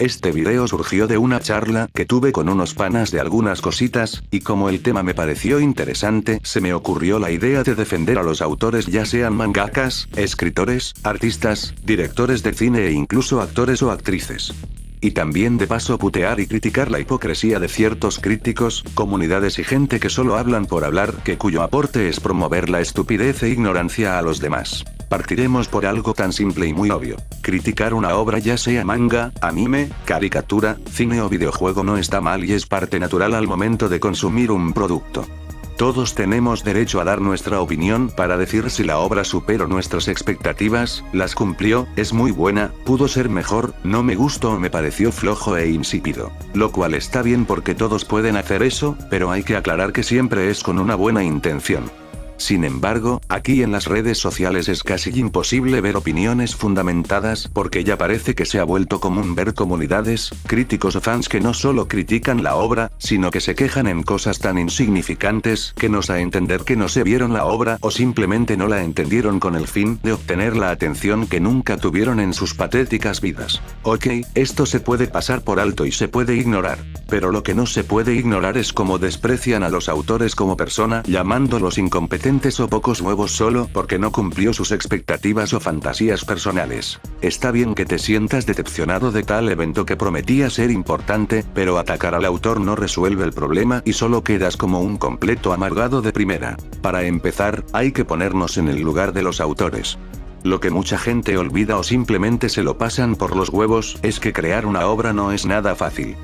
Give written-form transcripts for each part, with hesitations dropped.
Este video surgió de una charla que tuve con unos panas de algunas cositas, y como el tema me pareció interesante, se me ocurrió la idea de defender a los autores, ya sean mangakas, escritores, artistas, directores de cine e incluso actores o actrices. Y también de paso putear y criticar la hipocresía de ciertos críticos, comunidades y gente que solo hablan por hablar, que cuyo aporte es promover la estupidez e ignorancia a los demás. Partiremos por algo tan simple y muy obvio. Criticar una obra, ya sea manga, anime, caricatura, cine o videojuego, no está mal y es parte natural al momento de consumir un producto. Todos tenemos derecho a dar nuestra opinión para decir si la obra superó nuestras expectativas, las cumplió, es muy buena, pudo ser mejor, no me gustó o me pareció flojo e insípido. Lo cual está bien porque todos pueden hacer eso, pero hay que aclarar que siempre es con una buena intención. Sin embargo, aquí en las redes sociales es casi imposible ver opiniones fundamentadas porque ya parece que se ha vuelto común ver comunidades, críticos o fans que no solo critican la obra, sino que se quejan en cosas tan insignificantes que nos da a entender que no se vieron la obra o simplemente no la entendieron con el fin de obtener la atención que nunca tuvieron en sus patéticas vidas. Ok, esto se puede pasar por alto y se puede ignorar. Pero lo que no se puede ignorar es cómo desprecian a los autores como persona, llamándolos incompetentes o pocos huevos solo porque no cumplió sus expectativas o fantasías personales. Está bien que te sientas decepcionado de tal evento que prometía ser importante, pero atacar al autor no resuelve el problema y solo quedas como un completo amargado de primera. Para empezar, hay que ponernos en el lugar de los autores. Lo que mucha gente olvida o simplemente se lo pasan por los huevos es que crear una obra no es nada fácil.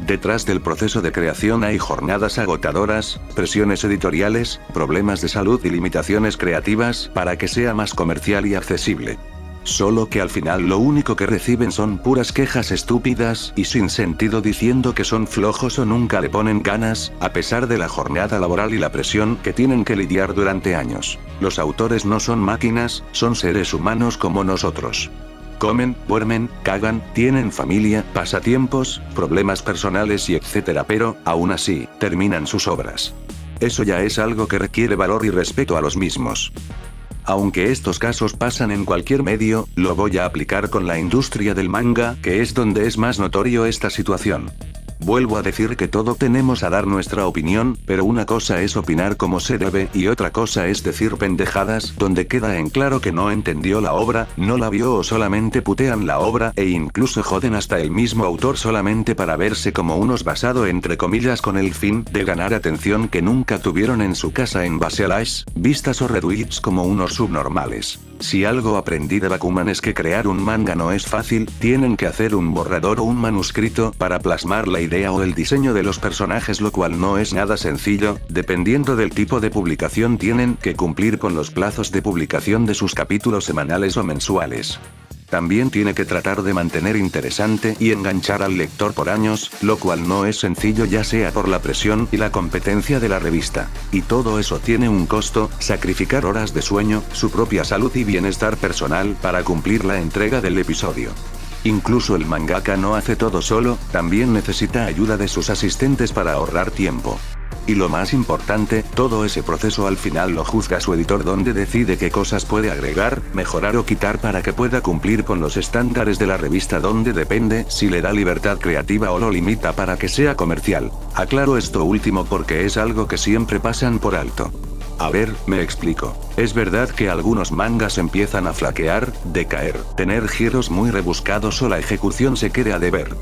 Detrás del proceso de creación hay jornadas agotadoras, presiones editoriales, problemas de salud y limitaciones creativas para que sea más comercial y accesible. Solo que al final lo único que reciben son puras quejas estúpidas y sin sentido diciendo que son flojos o nunca le ponen ganas, a pesar de la jornada laboral y la presión que tienen que lidiar durante años. Los autores no son máquinas, son seres humanos como nosotros. Comen, duermen, cagan, tienen familia, pasatiempos, problemas personales y etcétera, pero, aún así, terminan sus obras. Eso ya es algo que requiere valor y respeto a los mismos. Aunque estos casos pasan en cualquier medio, lo voy a aplicar con la industria del manga, que es donde es más notorio esta situación. Vuelvo a decir que todos tenemos a dar nuestra opinión, pero una cosa es opinar como se debe y otra cosa es decir pendejadas, donde queda en claro que no entendió la obra, no la vio o solamente putean la obra e incluso joden hasta el mismo autor solamente para verse como unos basado entre comillas con el fin de ganar atención que nunca tuvieron en su casa en base a likes, vistas o retweets como unos subnormales. Si algo aprendí de Bakuman es que crear un manga no es fácil, tienen que hacer un borrador o un manuscrito para plasmar la idea o el diseño de los personajes, lo cual no es nada sencillo, dependiendo del tipo de publicación tienen que cumplir con los plazos de publicación de sus capítulos semanales o mensuales. También tiene que tratar de mantener interesante y enganchar al lector por años, lo cual no es sencillo ya sea por la presión y la competencia de la revista. Y todo eso tiene un costo, sacrificar horas de sueño, su propia salud y bienestar personal para cumplir la entrega del episodio. Incluso el mangaka no hace todo solo, también necesita ayuda de sus asistentes para ahorrar tiempo. Y lo más importante, todo ese proceso al final lo juzga su editor, donde decide qué cosas puede agregar, mejorar o quitar para que pueda cumplir con los estándares de la revista, donde depende si le da libertad creativa o lo limita para que sea comercial. Aclaro esto último porque es algo que siempre pasan por alto. A ver, me explico. Es verdad que algunos mangas empiezan a flaquear, decaer, tener giros muy rebuscados o la ejecución se quede a deber.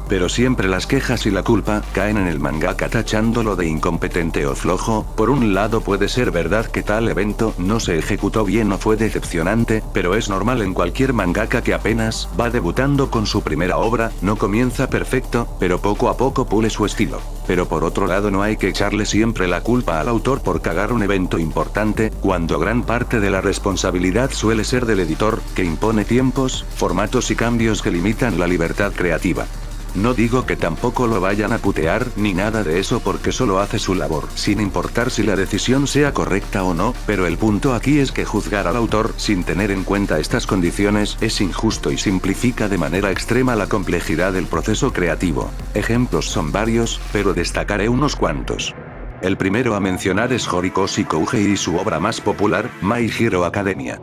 Pero siempre las quejas y la culpa caen en el mangaka tachándolo de incompetente o flojo. Por un lado puede ser verdad que tal evento no se ejecutó bien o fue decepcionante, pero es normal en cualquier mangaka que apenas va debutando con su primera obra, no comienza perfecto, pero poco a poco pule su estilo. Pero por otro lado no hay que echarle siempre la culpa al autor por cagar un evento importante, cuando gran parte de la responsabilidad suele ser del editor, que impone tiempos, formatos y cambios que limitan la libertad creativa. No digo que tampoco lo vayan a putear ni nada de eso porque solo hace su labor, sin importar si la decisión sea correcta o no, pero el punto aquí es que juzgar al autor sin tener en cuenta estas condiciones es injusto y simplifica de manera extrema la complejidad del proceso creativo. Ejemplos son varios, pero destacaré unos cuantos. El primero a mencionar es Horikoshi Kougei y su obra más popular, My Hero Academia.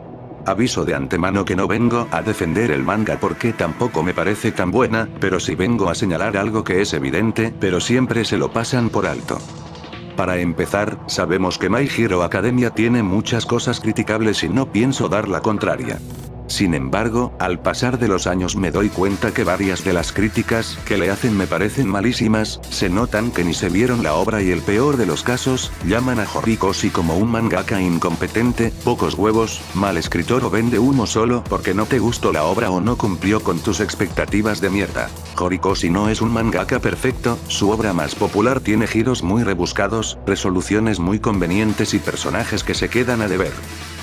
Aviso de antemano que no vengo a defender el manga porque tampoco me parece tan buena, pero sí vengo a señalar algo que es evidente, pero siempre se lo pasan por alto. Para empezar, sabemos que My Hero Academia tiene muchas cosas criticables y no pienso dar la contraria. Sin embargo, al pasar de los años me doy cuenta que varias de las críticas que le hacen me parecen malísimas, se notan que ni se vieron la obra y el peor de los casos, llaman a Horikoshi como un mangaka incompetente, pocos huevos, mal escritor o vende humo solo porque no te gustó la obra o no cumplió con tus expectativas de mierda. Horikoshi no es un mangaka perfecto, su obra más popular tiene giros muy rebuscados, resoluciones muy convenientes y personajes que se quedan a deber.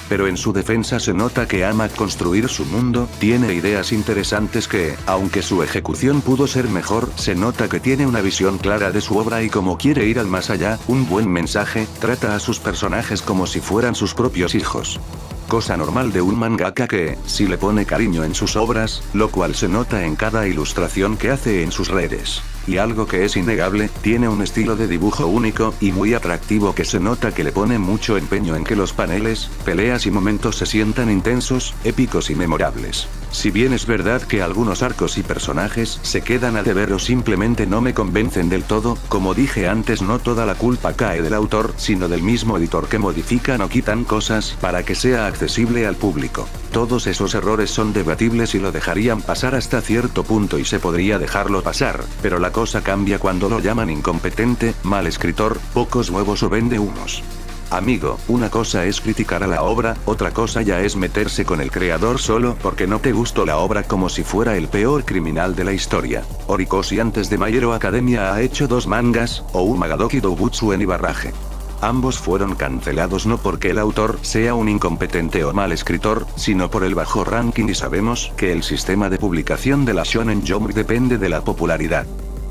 Pero en su defensa se nota que ama construir su mundo, tiene ideas interesantes que, aunque su ejecución pudo ser mejor, se nota que tiene una visión clara de su obra y como quiere ir al más allá, un buen mensaje, trata a sus personajes como si fueran sus propios hijos. Cosa normal de un mangaka que, si le pone cariño en sus obras, lo cual se nota en cada ilustración que hace en sus redes. Y algo que es innegable, tiene un estilo de dibujo único y muy atractivo que se nota que le pone mucho empeño en que los paneles, peleas y momentos se sientan intensos, épicos y memorables. Si bien es verdad que algunos arcos y personajes se quedan a deber o simplemente no me convencen del todo, como dije antes no toda la culpa cae del autor, sino del mismo editor que modifican o quitan cosas para que sea accesible al público. Todos esos errores son debatibles y lo dejarían pasar hasta cierto punto y se podría dejarlo pasar, pero la cosa cambia cuando lo llaman incompetente, mal escritor, pocos huevos o vende humos. Amigo, una cosa es criticar a la obra, otra cosa ya es meterse con el creador solo porque no te gustó la obra como si fuera el peor criminal de la historia. Horikoshi antes de My Hero Academia ha hecho 2 mangas, Oumagadoki Doubutsu en Ibarrage. Ambos fueron cancelados no porque el autor sea un incompetente o mal escritor, sino por el bajo ranking y sabemos que el sistema de publicación de la Shonen Jump depende de la popularidad.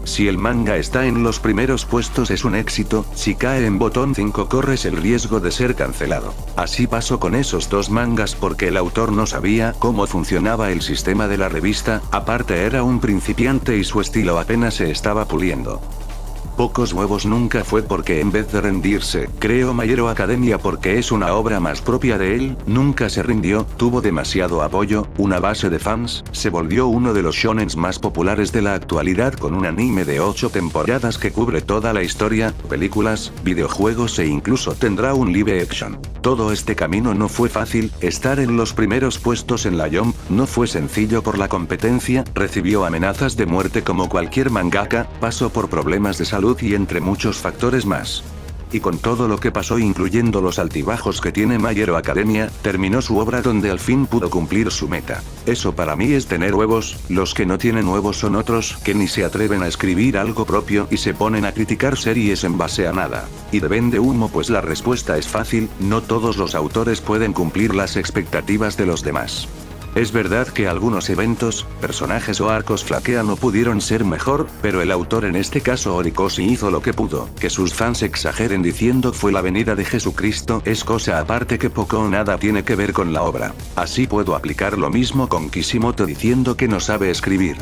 Si el manga está en los primeros puestos es un éxito, si cae en botón 5 corres el riesgo de ser cancelado. Así pasó con esos 2 mangas porque el autor no sabía cómo funcionaba el sistema de la revista, aparte era un principiante y su estilo apenas se estaba puliendo. Pocos huevos nunca fue porque en vez de rendirse, creó My Hero Academia porque es una obra más propia de él, nunca se rindió, tuvo demasiado apoyo, una base de fans, se volvió uno de los shonens más populares de la actualidad con un anime de 8 temporadas que cubre toda la historia, películas, videojuegos e incluso tendrá un live action. Todo este camino no fue fácil, estar en los primeros puestos en la Jump, no fue sencillo por la competencia, recibió amenazas de muerte como cualquier mangaka, pasó por problemas de salud y entre muchos factores más. Y con todo lo que pasó incluyendo los altibajos que tiene My Hero Academia, terminó su obra donde al fin pudo cumplir su meta. Eso para mí es tener huevos, los que no tienen huevos son otros que ni se atreven a escribir algo propio y se ponen a criticar series en base a nada. Y de vende humo pues la respuesta es fácil, no todos los autores pueden cumplir las expectativas de los demás. Es verdad que algunos eventos, personajes o arcos flaquean o pudieron ser mejor, pero el autor en este caso Horikoshi hizo lo que pudo. Que sus fans exageren diciendo fue la venida de Jesucristo es cosa aparte que poco o nada tiene que ver con la obra. Así puedo aplicar lo mismo con Kishimoto diciendo que no sabe escribir.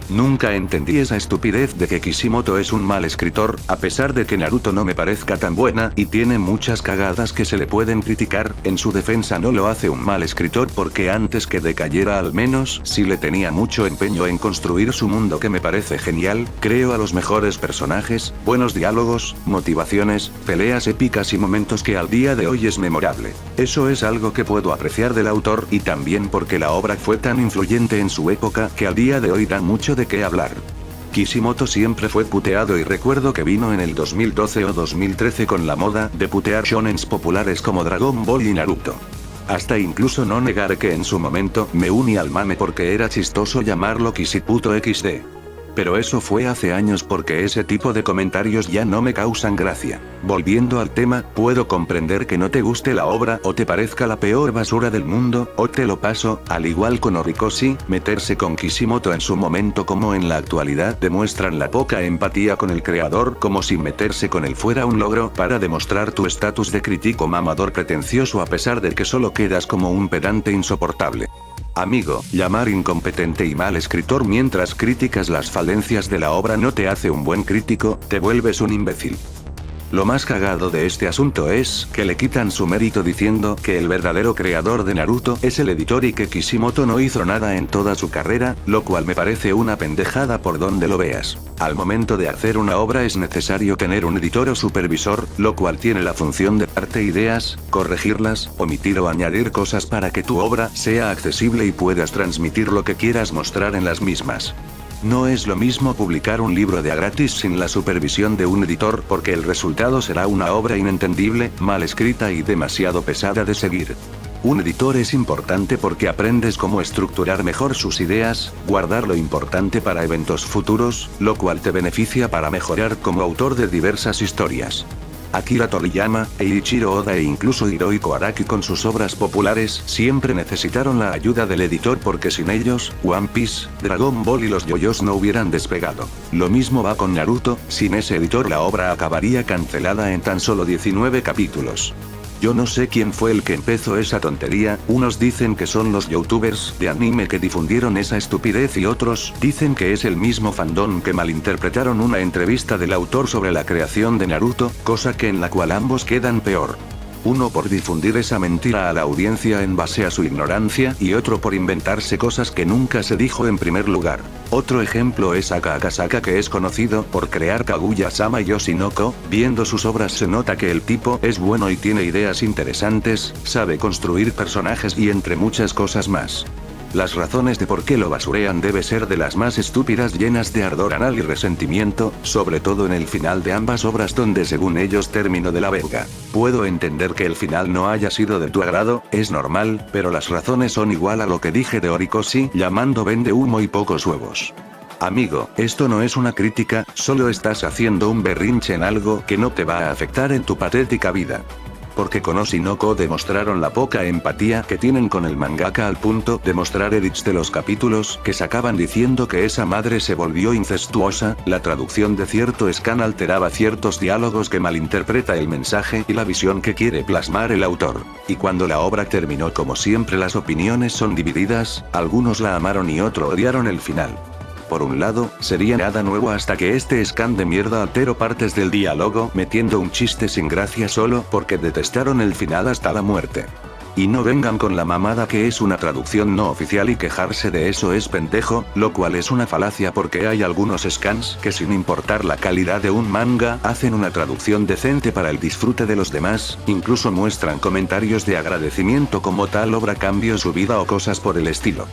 Nunca entendí esa estupidez de que Kishimoto es un mal escritor, a pesar de que Naruto no me parezca tan buena y tiene muchas cagadas que se le pueden criticar, en su defensa no lo hace un mal escritor porque antes que decayera al menos sí le tenía mucho empeño en construir su mundo que me parece genial, creo a los mejores personajes, buenos diálogos, motivaciones, peleas épicas y momentos que al día de hoy es memorable. Eso es algo que puedo apreciar del autor y también porque la obra fue tan influyente en su época que al día de hoy da mucho de qué hablar. Kishimoto siempre fue puteado y recuerdo que vino en el 2012 o 2013 con la moda de putear shonens populares como Dragon Ball y Naruto. Hasta incluso no negar que en su momento me uní al mame porque era chistoso llamarlo Kishiputo XD. Pero eso fue hace años porque ese tipo de comentarios ya no me causan gracia. Volviendo al tema, puedo comprender que no te guste la obra o te parezca la peor basura del mundo, o te lo paso, al igual con Horikoshi, meterse con Kishimoto en su momento como en la actualidad demuestran la poca empatía con el creador como si meterse con él fuera un logro para demostrar tu estatus de crítico mamador pretencioso a pesar de que solo quedas como un pedante insoportable. Amigo, llamar incompetente y mal escritor mientras criticas las falencias de la obra no te hace un buen crítico, te vuelves un imbécil. Lo más cagado de este asunto es que le quitan su mérito diciendo que el verdadero creador de Naruto es el editor y que Kishimoto no hizo nada en toda su carrera, lo cual me parece una pendejada por donde lo veas. Al momento de hacer una obra es necesario tener un editor o supervisor, lo cual tiene la función de darte ideas, corregirlas, omitir o añadir cosas para que tu obra sea accesible y puedas transmitir lo que quieras mostrar en las mismas. No es lo mismo publicar un libro de a gratis sin la supervisión de un editor porque el resultado será una obra inentendible, mal escrita y demasiado pesada de seguir. Un editor es importante porque aprendes cómo estructurar mejor sus ideas, guardar lo importante para eventos futuros, lo cual te beneficia para mejorar como autor de diversas historias. Akira Toriyama, Eiichiro Oda e incluso Hirohiko Araki con sus obras populares siempre necesitaron la ayuda del editor porque sin ellos, One Piece, Dragon Ball y los JoJo's no hubieran despegado. Lo mismo va con Naruto, sin ese editor la obra acabaría cancelada en tan solo 19 capítulos. Yo no sé quién fue el que empezó esa tontería, unos dicen que son los youtubers de anime que difundieron esa estupidez y otros dicen que es el mismo fandom que malinterpretaron una entrevista del autor sobre la creación de Naruto, cosa que en la cual ambos quedan peor. Uno por difundir esa mentira a la audiencia en base a su ignorancia y otro por inventarse cosas que nunca se dijo en primer lugar. Otro ejemplo es Aka Akasaka que es conocido por crear Kaguya-sama y Yoshinoko, viendo sus obras se nota que el tipo es bueno y tiene ideas interesantes, sabe construir personajes y entre muchas cosas más. Las razones de por qué lo basurean debe ser de las más estúpidas llenas de ardor anal y resentimiento, sobre todo en el final de ambas obras donde según ellos terminó de la verga. Puedo entender que el final no haya sido de tu agrado, es normal, pero las razones son igual a lo que dije de Horikoshi llamando vende humo y pocos huevos. Amigo, esto no es una crítica, solo estás haciendo un berrinche en algo que no te va a afectar en tu patética vida. Porque con Oshinoko demostraron la poca empatía que tienen con el mangaka al punto de mostrar edits de los capítulos que sacaban diciendo que esa madre se volvió incestuosa, la traducción de cierto scan alteraba ciertos diálogos que malinterpreta el mensaje y la visión que quiere plasmar el autor. Y cuando la obra terminó como siempre las opiniones son divididas, algunos la amaron y otros odiaron el final. Por un lado, sería nada nuevo hasta que este scan de mierda alteró partes del diálogo metiendo un chiste sin gracia solo porque detestaron el final hasta la muerte. Y no vengan con la mamada que es una traducción no oficial y quejarse de eso es pendejo, lo cual es una falacia porque hay algunos scans que sin importar la calidad de un manga hacen una traducción decente para el disfrute de los demás, incluso muestran comentarios de agradecimiento como tal obra cambió su vida o cosas por el estilo.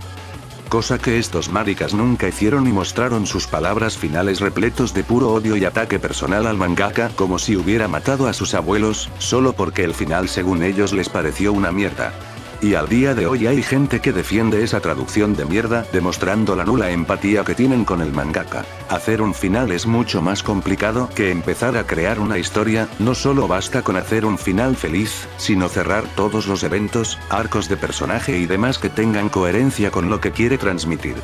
Cosa que estos maricas nunca hicieron y mostraron sus palabras finales repletos de puro odio y ataque personal al mangaka como si hubiera matado a sus abuelos, solo porque el final según ellos les pareció una mierda. Y al día de hoy hay gente que defiende esa traducción de mierda, demostrando la nula empatía que tienen con el mangaka. Hacer un final es mucho más complicado que empezar a crear una historia, no solo basta con hacer un final feliz, sino cerrar todos los eventos, arcos de personaje y demás que tengan coherencia con lo que quiere transmitir.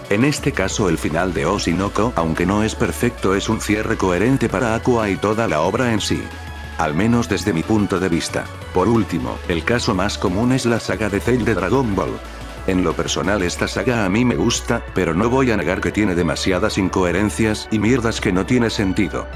En este caso el final de Oshinoko, aunque no es perfecto, es un cierre coherente para Aqua y toda la obra en sí. Al menos desde mi punto de vista. Por último, el caso más común es la saga de Cell de Dragon Ball. En lo personal esta saga a mí me gusta, pero no voy a negar que tiene demasiadas incoherencias y mierdas que no tiene sentido.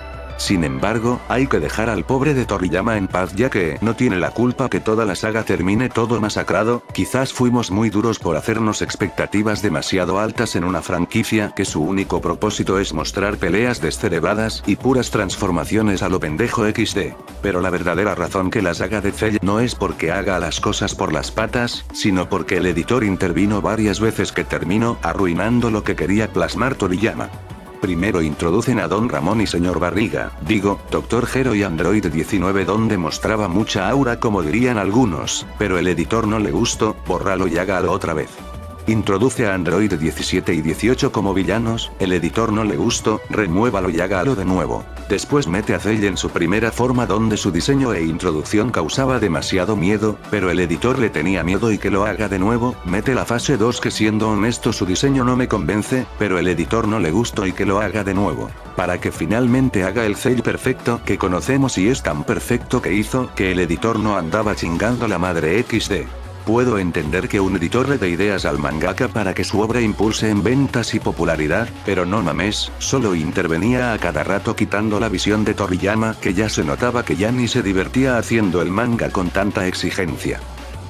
Sin embargo, hay que dejar al pobre de Toriyama en paz ya que no tiene la culpa que toda la saga termine todo masacrado, quizás fuimos muy duros por hacernos expectativas demasiado altas en una franquicia que su único propósito es mostrar peleas descerebradas y puras transformaciones a lo pendejo XD. Pero la verdadera razón que la saga de Cell no es porque haga las cosas por las patas, sino porque el editor intervino varias veces que terminó arruinando lo que quería plasmar Toriyama. Primero introducen a Don Ramón y Señor Barriga, Dr. Gero y Android 19 donde mostraba mucha aura como dirían algunos, pero el editor no le gustó, bórralo y hágalo otra vez. Introduce a Android 17 y 18 como villanos, el editor no le gustó, remuévalo y hágalo de nuevo. Después mete a Cell en su primera forma donde su diseño e introducción causaba demasiado miedo, pero el editor le tenía miedo y que lo haga de nuevo, mete la fase 2 que siendo honesto su diseño no me convence, pero el editor no le gustó y que lo haga de nuevo. Para que finalmente haga el Cell perfecto que conocemos y es tan perfecto que hizo que el editor no andaba chingando la madre XD. Puedo entender que un editor le dé ideas al mangaka para que su obra impulse en ventas y popularidad, pero no mames, solo intervenía a cada rato quitando la visión de Toriyama, que ya se notaba que ya ni se divertía haciendo el manga con tanta exigencia.